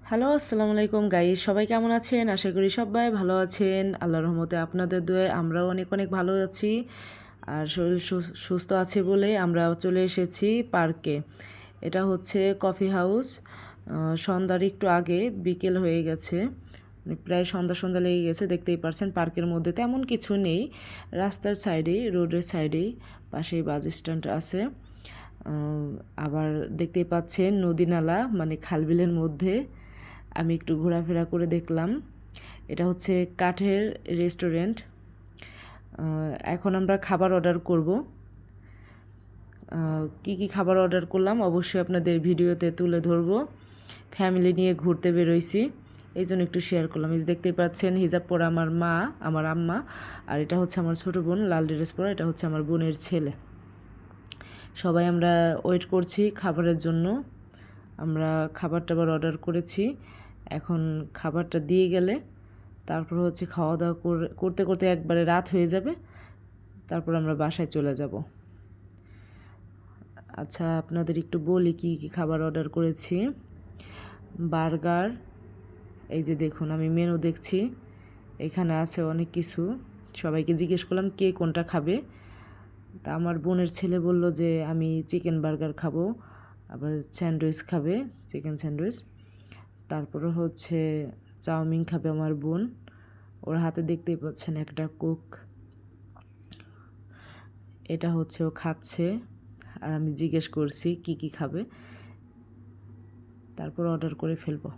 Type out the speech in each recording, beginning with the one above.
Hello, আসসালামু আলাইকুম guys. সবাই কেমন আছেন? আশা করি সবাই ভালো আছেন। আল্লাহর রহমতে আপনাদের দোয়ায় আমরাও অনেক অনেক ভালো আছি। আর শরীর সুস্থ আছে বলে আমরা চলে এসেছি পার্কে। এটা হচ্ছে কফি হাউস। সন্ধ্যার একটু আগে বিকেল হয়ে গেছে, মানে প্রায় সন্ধ্যা সন্ধ্যা লেগে গেছে। দেখতেই পারছেন পার্কের মধ্যে তেমন কিছু নেই। রাস্তার সাইডেই, রোডের সাইডেই পাশেই বাস স্ট্যান্ড আছে। আবার দেখতেই পাচ্ছেন নদী নালা, মানে খালবিলের মধ্যে আমি একটু ঘোরাফেরা করে দেখলাম। এটা হচ্ছে কাঠের রেস্টুরেন্ট। এখন আমরা খাবার অর্ডার করব। কি কি খাবার অর্ডার করলাম অবশ্যই আপনাদের ভিডিওতে তুলে ধরবো। ফ্যামিলি নিয়ে ঘুরতে বেরোইছি, এই জন্য একটু শেয়ার করলাম। এই যে দেখতেই পাচ্ছেন হিজাব পরা আমার মা, আমার আম্মা, আর এটা হচ্ছে আমার ছোটো বোন লাল ড্রেস পরা, এটা হচ্ছে আমার বোনের ছেলে। সবাই আমরা ওয়েট করছি খাবারের জন্য। আমরা খাবার টাবার অর্ডার করেছি। এখন খাবারটা দিয়ে গেলে তারপর হচ্ছে খাওয়া দাওয়া করতে করতে একবারে রাত হয়ে যাবে। তারপর আমরা বাসায় চলে যাব। আচ্ছা, আপনাদের একটু বলি কি কি খাবার অর্ডার করেছি। বার্গার, এই যে দেখুন আমি মেনু দেখছি, এখানে আছে অনেক কিছু। সবাইকে জিজ্ঞেস করলাম কে কোনটা খাবে। তা আমার বোনের ছেলে বলল যে আমি চিকেন বার্গার খাবো, আবার স্যান্ডউইচ খাবে, চিকেন স্যান্ডউইচ। তারপরে হচ্ছে চাউমিন খাবে আমার বোন, ওর হাতে দেখতেই পাচ্ছেন একটা কোক। এটা হচ্ছে ও খাচ্ছে, আর আমি জিজ্ঞেস করছি কি কি খাবে, তারপর অর্ডার করে ফেলবো।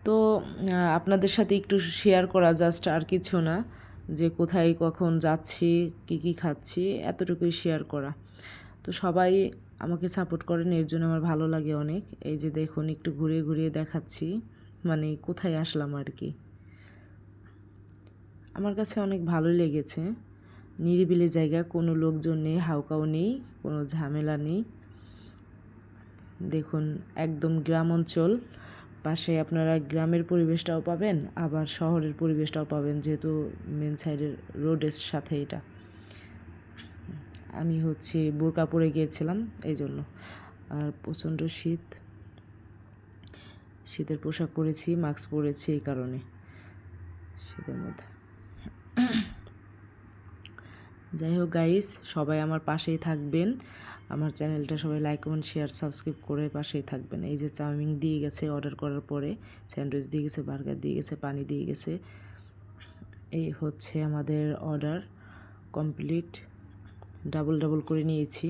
তো আপনাদের সাথে একটু শেয়ার করা, জাস্ট আর কিছু না, যে কোথায় কখন যাচ্ছি কি কি খাচ্ছি, এতটুকুই শেয়ার করা। তো সবাই আমাকে সাপোর্ট করেন, এর জন্য আমার ভালো লাগে অনেক। এই যে দেখুন একটু ঘুরিয়ে ঘুরিয়ে দেখাচ্ছি, মানে কোথায় আসলাম আর কি। আমার কাছে অনেক ভালোই লেগেছে। নিরিবিলি জায়গা, কোনো লোকজন নেই, হাউকাও নেই, কোনো ঝামেলা নেই। দেখুন একদম গ্রাম অঞ্চল, পাশে আপনারা গ্রামের পরিবেশটাও পাবেন, আবার শহরের পরিবেশটাও পাবেন, যেহেতু মেন সাইডের রোডের সাথে এটা। আমি হচ্ছে বোরকা পরে গিয়েছিলাম এই জন্য। আর প্রচণ্ড শীত, শীতের পোশাক পরেছি, মাস্ক পরেছি এই কারণে, শীতের মধ্যে। যাই হোক গাইস, সবাই আমার পাশেই থাকবেন। আমার চ্যানেলটা সবাই লাইক কমেন্ট শেয়ার সাবস্ক্রাইব করে পাশেই থাকবেন। এই যে চাউমিন দিয়ে গেছে অর্ডার করার পরে, স্যান্ডউইচ দিয়ে গেছে, বার্গার দিয়ে গেছে, পানি দিয়ে গেছে। এই হচ্ছে আমাদের অর্ডার কমপ্লিট। ডাবল ডাবল করে নিয়েছি।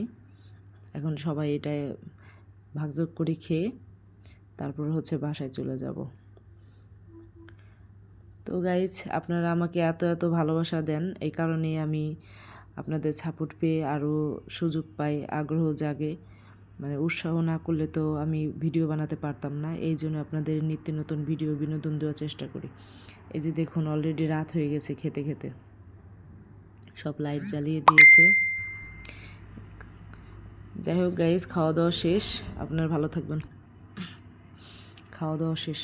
এখন সবাই এটা ভাগযোগ করে খেয়ে তারপর হচ্ছে বাসায় চলে যাব। তো গাইজ, আপনারা আমাকে এত এত ভালোবাসা দেন, এই কারণেই আমি আপনাদের সাপোর্ট পেয়ে আরও সুযোগ পাই, আগ্রহ জাগে। মানে উৎসাহ না করলে তো আমি ভিডিও বানাতে পারতাম না। এই জন্য আপনাদের নিত্য নতুন ভিডিও বিনোদন দেওয়ার চেষ্টা করি। এই যে দেখুন অলরেডি রাত হয়ে গেছে, খেতে খেতে সব লাইট জ্বালিয়ে দিয়েছে। যাই হোক গাইজ, খাওয়া দাওয়া শেষ, আপনারা ভালো থাকবেন। খাওয়া দাওয়া শেষ।